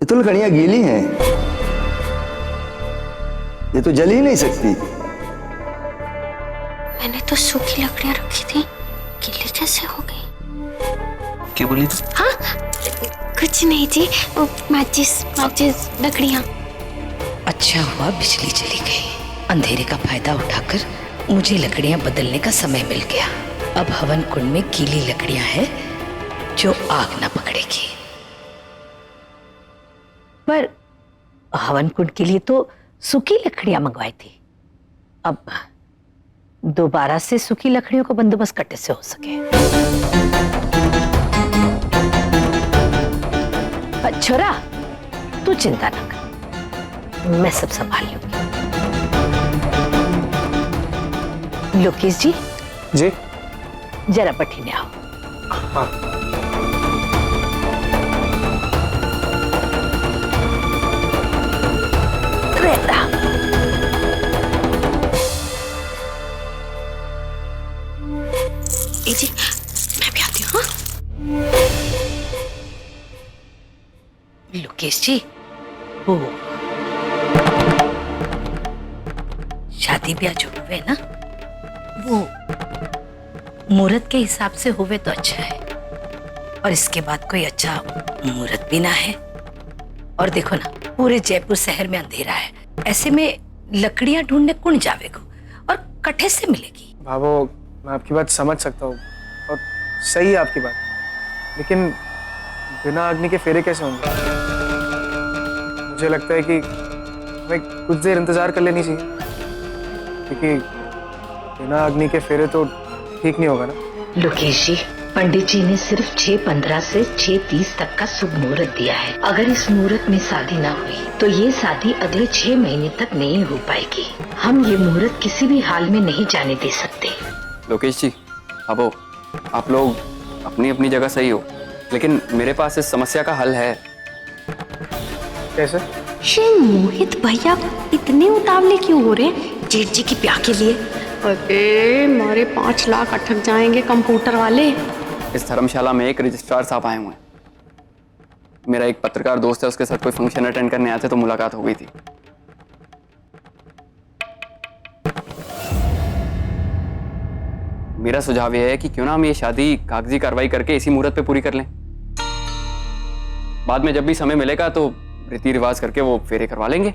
ये तो लकड़ियां गीली हैं, ये तो जल ही नहीं सकती। मैंने तो सूखी लकड़ियां रखी थी, गीली कैसे हो गई? क्या बोली तू? हाँ कुछ नहीं जी, वो माचिस लकड़ियां। अच्छा हुआ बिजली चली गई। अंधेरे का फायदा उठाकर मुझे लकड़ियां बदलने का समय मिल गया। अब हवन कुंड में गीली लकड़ियां हैं जो आग ना पकड़ेगी। पर हवन कुंड के लिए तो सूखी लकड़ियां मंगवाई थी। अब दोबारा से सूखी लकड़ियों का बंदोबस्त कटे से हो सके। छोरा तू चिंता न कर, मैं सब संभाल लूंगी। लोकेश जी जी जरा पट्टी में आओ। हाँ। जी मैं भी आती हूँ। लोकेश जी वो शादी ब्याह जो हुए ना, वो मुहूर्त के हिसाब से हुए तो अच्छा है, और इसके बाद कोई अच्छा मुहूर्त भी ना है। और देखो ना, पूरे जयपुर शहर में अंधेरा है, ऐसे में लकड़ियां ढूंढने कौन जावेगो और कट्ठे से मिलेगी। भाभो मैं आपकी बात समझ सकता हूँ और सही है आपकी बात, लेकिन बिना अग्नि के फेरे कैसे होंगे? मुझे लगता है कि हमें कुछ देर इंतजार कर लेनी चाहिए, क्योंकि बिना अग्नि के फेरे तो ठीक नहीं होगा ना। लोकेश जी, पंडित जी ने सिर्फ 6:15 से 6:30 तक का शुभ मुहूर्त दिया है। अगर इस मुहूर्त में शादी ना हुई तो ये शादी अगले 6 महीने तक नहीं हो पाएगी। हम ये मुहूर्त किसी भी हाल में नहीं जाने दे सकते। लोकेश जी, अब आप लोग अपनी अपनी जगह सही हो, लेकिन मेरे पास इस समस्या का हल है। कैसे? ये मोहित भैया इतने उतावले क्यों हो रहे हैं जेठ जी की ब्याह के लिए? अरे हमारे 5 लाख अटक जाएंगे कंप्यूटर वाले। इस धर्मशाला में एक रजिस्ट्रार साहब आए हुए हैं। मेरा एक पत्रकार दोस्त है, उसके साथ कोई फंक्शन अटेंड करने आए थे तो मुलाकात हो गई थी। मेरा सुझाव यह है कि क्यों ना हम ये शादी कागजी कार्रवाई करके इसी मुहूर्त पे पूरी कर लें। बाद में जब भी समय मिलेगा तो रीति रिवाज करके वो फेरे करवा लेंगे।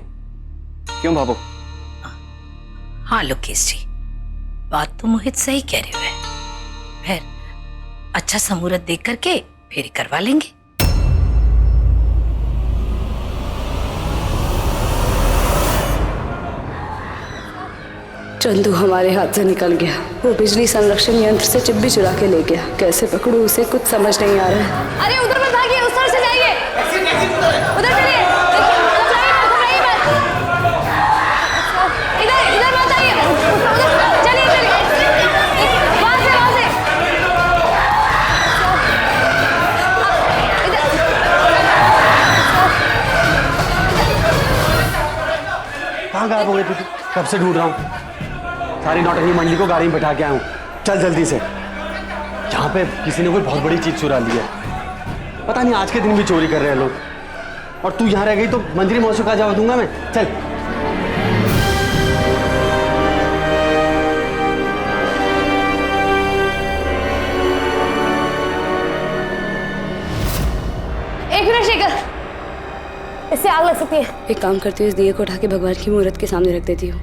क्यों भाभो? हाँ लोकेश जी, बात तो मोहित सही कह रहे हो। फिर अच्छा सा मुहूर्त देख करके फेरी करवा लेंगे। चंदू हमारे हाथ से निकल गया। वो बिजली संरक्षण यंत्र से चिप भी चुरा के ले गया। कैसे पकड़ूं उसे कुछ समझ नहीं आ रहा है। अरे उधर मत भागिए, उस तरफ से जाइए। उधर चलिए, इधर मत आइए, चलिए वहां से कहाँ गायब हो गई थी? कब से ढूंढ रहा हूँ, सारी नौटंकी मंडली को गाड़ी में बैठा के आया हूँ। चल जल्दी से, यहाँ पे किसी ने कोई बहुत बड़ी चीज चुरा ली है। पता नहीं आज के दिन भी चोरी कर रहे हैं लोग, और तू यहाँ रह गई तो मंजरी मौसू का जवाब दूंगा मैं। चल एक मिनट शेखर, इससे आग लग सकती है। एक काम करती हूँ, इस दिए को उठा के भगवान की मूर्त के सामने रख देती हूँ।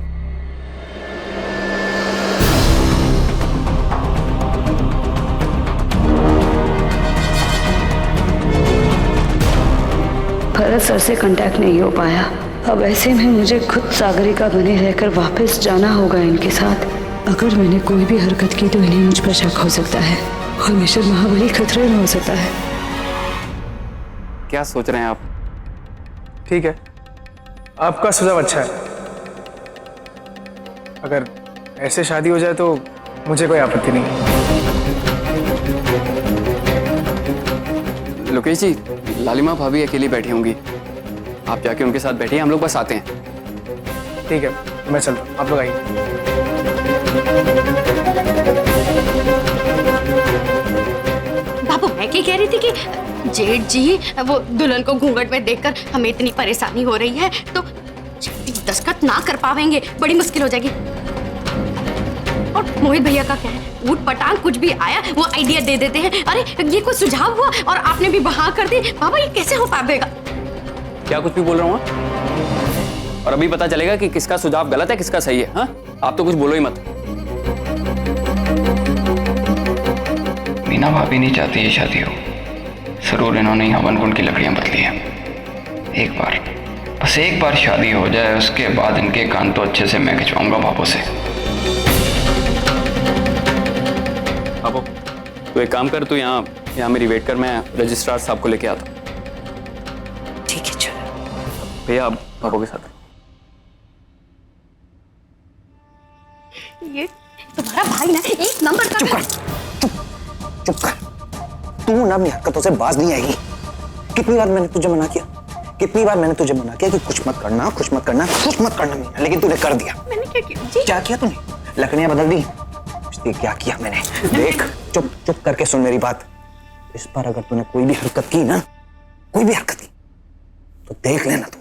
भरत सर से कांटेक्ट नहीं हो पाया। अब ऐसे में मुझे खुद सागरिका बने रहकर वापस जाना होगा इनके साथ। अगर मैंने कोई भी हरकत की तो इन्हें मुझ पर शक हो सकता है और मिशन महाबली खतरे में हो सकता है। क्या सोच रहे हैं आप? ठीक है, आपका सुझाव अच्छा है। अगर ऐसे शादी हो जाए तो मुझे कोई आपत्ति नहीं। लोकेश जी, लालिमा भाभी अकेली बैठी होंगी, आप जाके उनके साथ बैठिए, हम लोग बस आते हैं। ठीक है, मैं चलता हूँ, आप लोग आइए। बाबू मैं क्या कह रही थी कि जेठ जी, वो दुल्हन को घूंघट में देखकर हमें इतनी परेशानी हो रही है तो दस्तखत ना कर पावेंगे, बड़ी मुश्किल हो जाएगी। और मोहित भैया का क्या है, ऊट पटांग कुछ भी आया वो आइडिया दे देते हैं। अरे ये कोई सुझाव हुआ और आपने भी बहा कर दी। बाबा ये कैसे हो पाएगा? क्या कुछ भी बोल रहा हूँ? और अभी पता चलेगा कि किसका सुझाव गलत है, किसका सही है। हाँ, आप तो कुछ बोलो ही मत। मीना भाभी नहीं चाहती ये शादी हो। जरूर इन्होंने हवन कुंड की लकड़ियां बदली हैं। एक बार, बस एक बार शादी हो जाए, उसके बाद इनके कान तो अच्छे से मैं खिंचवाऊंगा बाबू से। बाबू, तू एक काम कर, तू यहाँ मेरी वेट कर, मैं रजिस्ट्रार साहब को लेके आता। ठीक है चलो। भैया आप बाबू के साथ। ये तुम्हारा भाई ना एक नंबर का। चुप कर। तू ना अपनी हरकतों से बाज नहीं आएगी। कितनी बार मैंने तुझे मना किया, कितनी बार मैंने तुझे मना किया कि कुछ मत करना, कुछ मत करना, कुछ मत करना मीना, लेकिन तूने कर दिया। मैंने क्या किया जी? क्या किया तूने? लकड़ियां बदल दी। क्या किया मैंने? देख, चुप चुप करके सुन मेरी बात। इस बार अगर तूने कोई भी हरकत की ना, कोई भी हरकत की, तो देख लेना तू।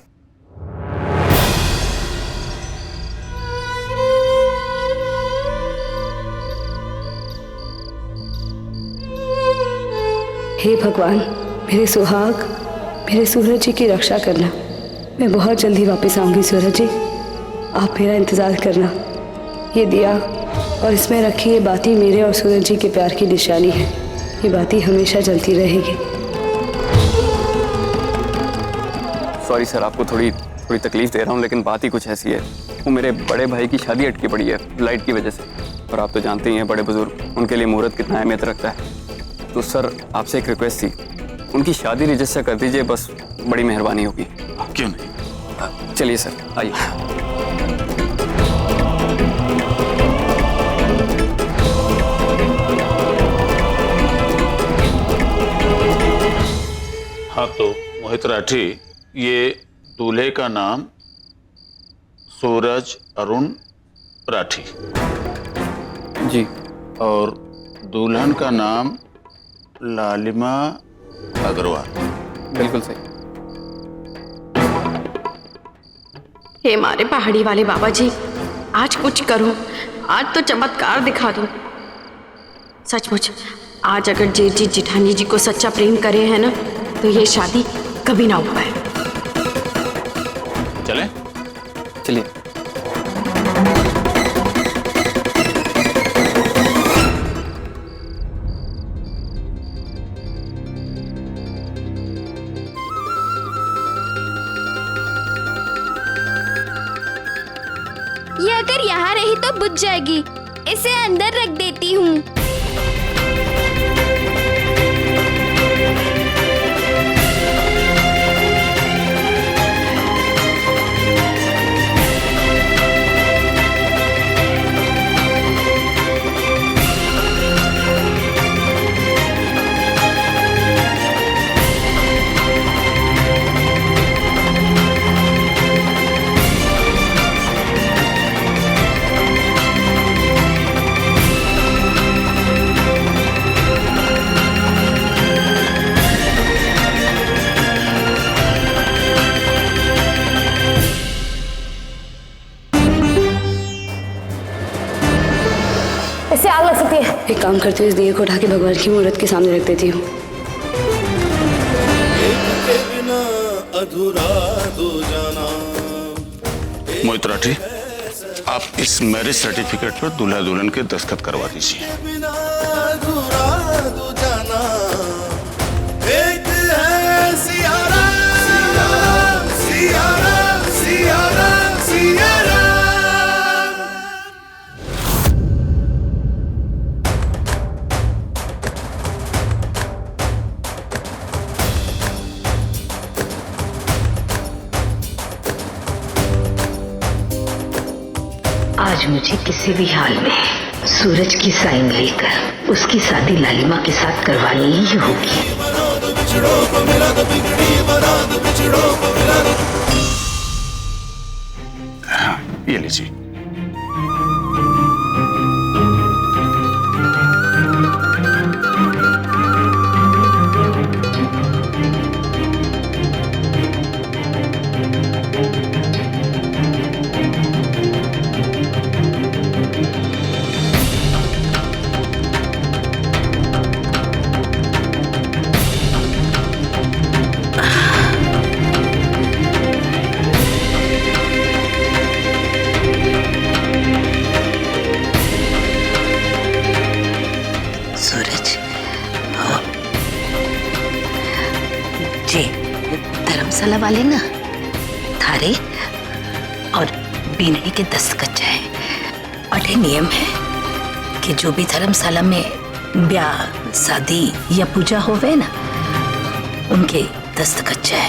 हे भगवान, मेरे सुहाग, मेरे सूरज जी की रक्षा करना। मैं बहुत जल्दी वापस आऊंगी सूरज जी, आप मेरा इंतजार करना। ये दिया और इसमें रखी ये बाती मेरे और सूरज जी के प्यार की निशानी है। ये बाती हमेशा जलती रहेगी। सॉरी सर, आपको थोड़ी तकलीफ दे रहा हूँ, लेकिन बात ही कुछ ऐसी है। वो मेरे बड़े भाई की शादी अटकी पड़ी है लाइट की वजह से, और आप तो जानते ही हैं बड़े बुजुर्ग, उनके लिए मुहूर्त कितना अहमियत रखता है। तो सर आपसे एक रिक्वेस्ट थी, उनकी शादी रजिस्टर कर दीजिए, बस बड़ी मेहरबानी होगी। क्यों नहीं? चलिए सर, आइए। हाँ तो मोहित राठी, ये दूल्हे का नाम सूरज अरुण राठी जी, और दुल्हन का नाम लालिमा अग्रवाल। बिल्कुल सही। हे हमारे पहाड़ी वाले बाबा जी, आज कुछ करो, आज तो चमत्कार दिखा दो। सचमुच आज अगर जेठ जी जिठानी जी को सच्चा प्रेम करे है ना, तो ये शादी कभी ना हो पाए। चलें? चलिए। ये अगर यहाँ रही तो बुझ जाएगी, इसे अंदर रख देती हूँ। इससे आग लग सकती है। एक काम करती हूँ, इस दिए को उठा के भगवान की मूर्त के सामने रख देती हूँ। मोहित राठी, आप इस मैरिज सर्टिफिकेट पर दूल्हा दुल्हन के दस्तखत करवा दीजिए। आज मुझे किसी भी हाल में सूरज की साइन लेकर उसकी शादी लालिमा के साथ करवानी ही होगी। हाँ, ये लीजिए। जे धर्मशाला वाले ना थारे और बीनड़ी के दस्तखत है। अठे नियम है कि जो भी धर्मशाला में ब्याह शादी या पूजा होवे ना उनके दस्तखत है।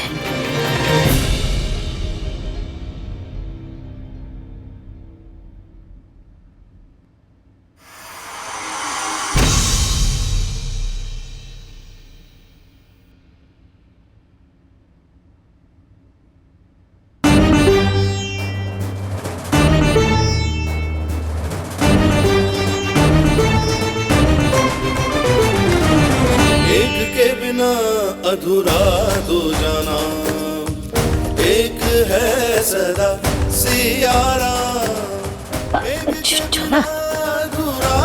अधूरा दो जाना, एक है सदा सियारा, एक अधूरा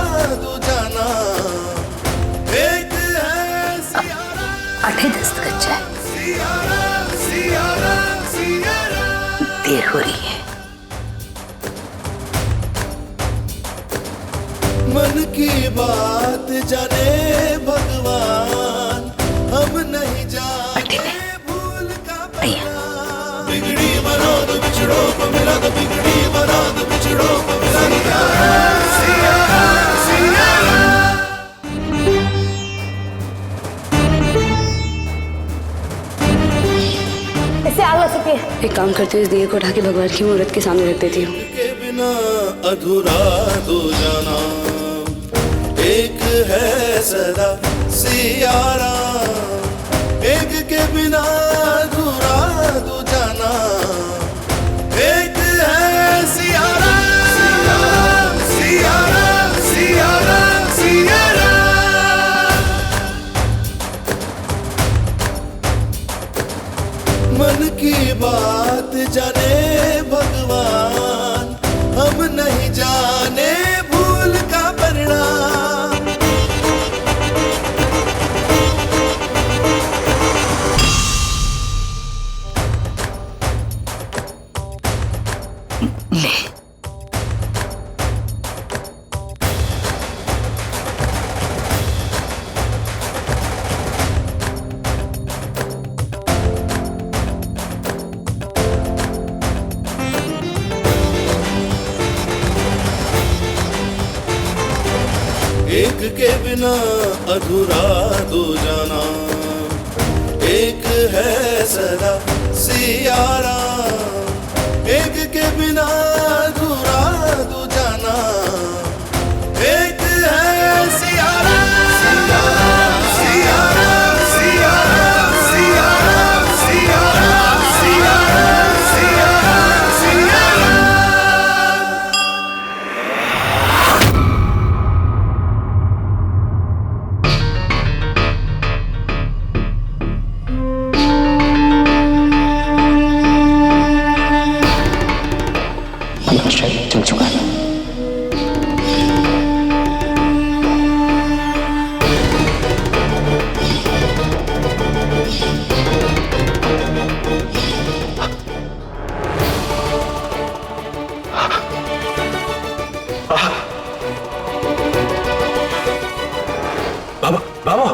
दो जाना, एक है सियारा। आठे दस्तखत है। सियारा सियारा सियारा। देर हो रही है। मन की बात जाने भगवान, हम नहीं जाते भूल का पता। बिगड़ी बना दो बिछड़ों को मिला दो, बिगड़ी बना दो बिछड़ों को मिला दो। सियारा सियारा। इससे आग लग सकती है। एक काम करती हूँ, इस दिए को उठा के भगवान की मूर्त के सामने रख देती हूँ। के बिना अधूरा दो जाना, एक है सदा सियारा, एक के बिना अधूरा दो जाना, एक है सियारा सियारा सियारा सियारा। मन की बात जाने भगवान, हम नहीं जाने भूल का परिणाम। एक के बिना अधूरा दो जाना, एक है सदा सियारा, एक के बिना अधूरा दो जाना, एक है सियारा सियारा सियारा सियारा सियारा सियारा सियारा सियारा। चल चुका है। बाबा बाबा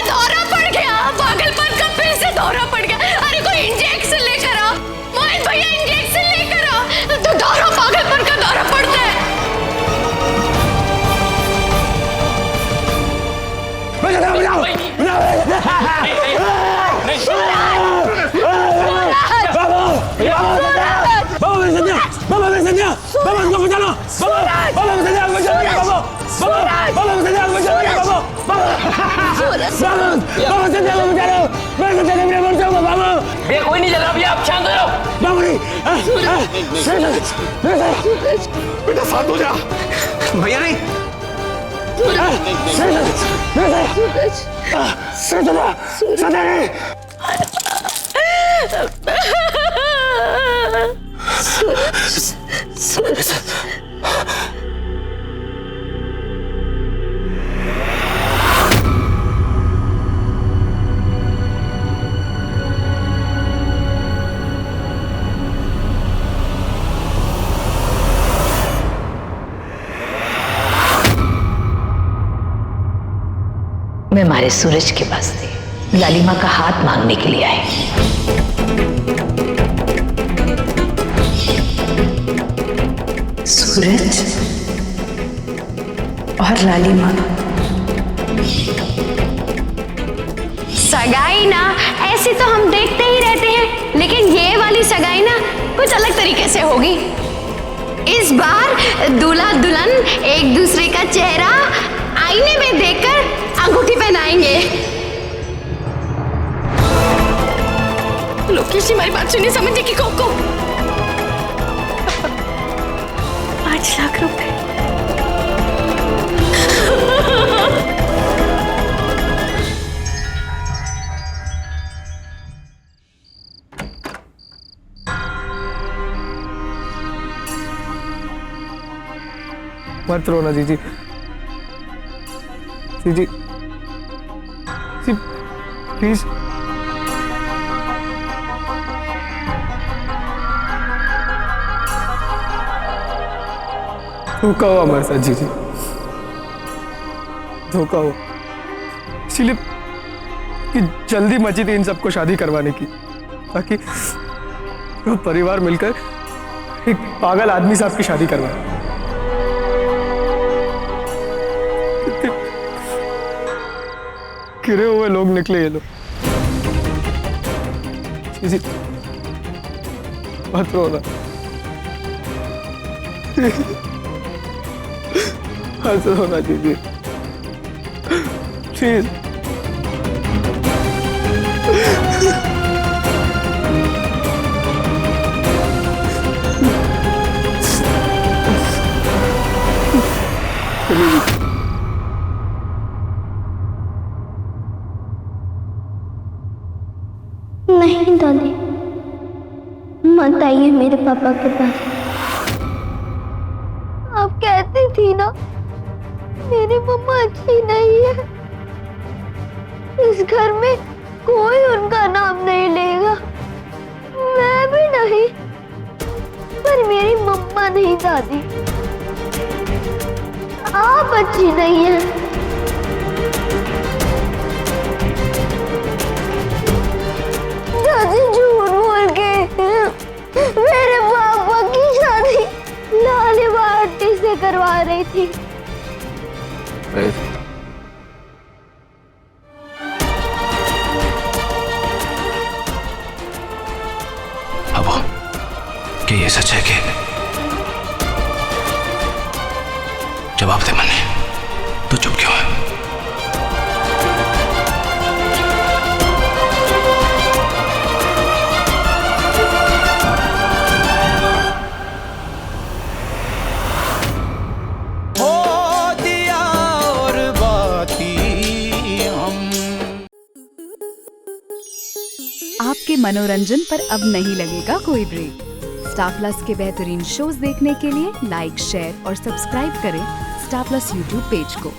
दौरा पड़ गया, पागलपन का फिर से दौरा पड़ गया। अरे कोई इंजेक्शन लेकर आओ, मोहित भैया इंजेक्शन लेकर आओ। तो दौरा पागलपन का दौरा पड़ता है। कोई नहीं चल रहा। अभी आप शांत हो जाओ। बाबूजी बेटा शांत हो जा। भैया नहीं मैं हमारे सूरज के पास थी, लालिमा का हाथ मांगने के लिए आई। सूरज और लालिमा सगाई ना ऐसी तो हम देखते ही रहते हैं, लेकिन ये वाली सगाई ना कुछ अलग तरीके से होगी। इस बार दूल्हा दुल्हन एक दूसरे का चेहरा आईने में देखकर अंगूठी पहनाएंगे। लोकेश जी, हमारी बात सुनिए, समझिए कि को 5 लाख रुपए। मत रोना जीजी, जीजी जी प्लीज। धोखा हुआ हमारे साथ जीजी, धोखा हुआ। इसीलिए कि जल्दी मची थी इन सबको शादी करवाने की, ताकि वो परिवार मिलकर एक पागल आदमी साहब की शादी करवाए। गिरे हुए लोग निकले ये लोग। जी मत रोना, मत रोना दीदी प्लीज। नहीं दादी, मत आइए मेरे पापा के पास। आप कहती थी ना मेरी मम्मा अच्छी नहीं है, इस घर में कोई उनका नाम नहीं लेगा, मैं भी नहीं, पर मेरी मम्मा नहीं दादी, आप अच्छी नहीं है। दादी झूठ बोल के मेरे पापा की शादी लालिमा आंटी से करवा रही थी। अब क्या ये सच है कि जवाब दे मन्ने, तो चुप क्यों है? आपके मनोरंजन पर अब नहीं लगेगा कोई ब्रेक। स्टार प्लस के बेहतरीन शोज देखने के लिए लाइक, शेयर और सब्सक्राइब करें स्टार प्लस यूट्यूब पेज को।